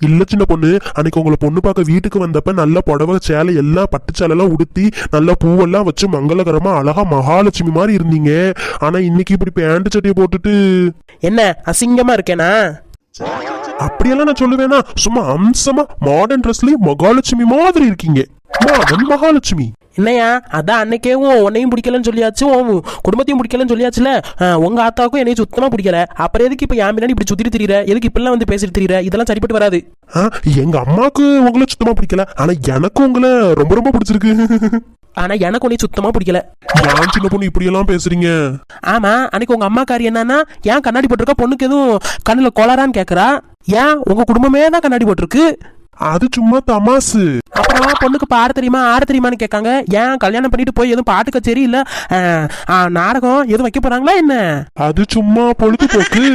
இல்ல சின்ன பொண்ணு, அன்னைக்கு உங்களை பொண்ணு பார்க்க வீட்டுக்கு வந்தப்ப நல்ல புடவை சேலை எல்லாம் பட்டு சேலை எல்லாம் உடுத்தி நல்ல பூவெல்லாம் வச்சு மங்களகரமா அழகா மகாலட்சுமி மாதிரி இருந்தீங்க. ஆனா இன்னைக்கு இப்படி பேண்ட் சட்டையை போட்டுட்டு என்ன அசிங்கமா இருக்கேனா? அப்படியெல்லாம் நான் சொல்லுவேனா? சும்மா அம்சமா மாடர்ன் ட்ரெஸ்லயும் மகாலட்சுமி மாதிரி இருக்கீங்க. மாடர்ன் மகாலட்சுமி. என்னையா அதான் அன்னைக்கேவும் உன்னையும் பிடிக்கலன்னு சொல்லியாச்சு, உன் குடும்பத்தையும் பிடிக்கலன்னு சொல்லியாச்சுல. உங்க ஆத்தாவுக்கும் என்னையும் சுத்தமா பிடிக்கல. அப்புறம் எதுக்கு இப்ப என் பின்னாடி இப்படி சுத்திட்டு திரியிற? எதுக்கு இப்பெல்லாம் வந்து பேசிட்டு திரியிற? இதெல்லாம் சரிப்பட்டு வராது. எங்க அம்மாவுக்கு உங்களை சுத்தமா பிடிக்கல, ஆனா எனக்கு உங்களை ரொம்ப ரொம்ப பிடிச்சிருக்கு. ஆனா எனக்கு உன்னை சுத்தமா பிடிக்கல. ஏன் சின்ன பொண்ணு இப்படி எல்லாம் பேசுறீங்க? ஆமா, அன்னைக்கு உங்க அம்மா காரி என்னன்னா, ஏன் கண்ணாடி போட்டிருக்கா, பொண்ணுக்கு எதுவும் கண்ணுல கோளாறான்னு கேக்குறா. ஏன் உங்க குடும்பமே தான் கண்ணாடி போட்டிருக்கு. அது சும்மா தமாசு. அப்புறம் பொண்ணுக்கு பாட தெரியுமா ஆட தெரியுமான்னு கேட்காங்க. ஏன் கல்யாணம் பண்ணிட்டு போய் எதுவும் பாட்டு கச்சேரி இல்ல நாடகம் எதுவும் வைக்க போறாங்களா என்ன? அது சும்மா பொழுதுபோக்கு.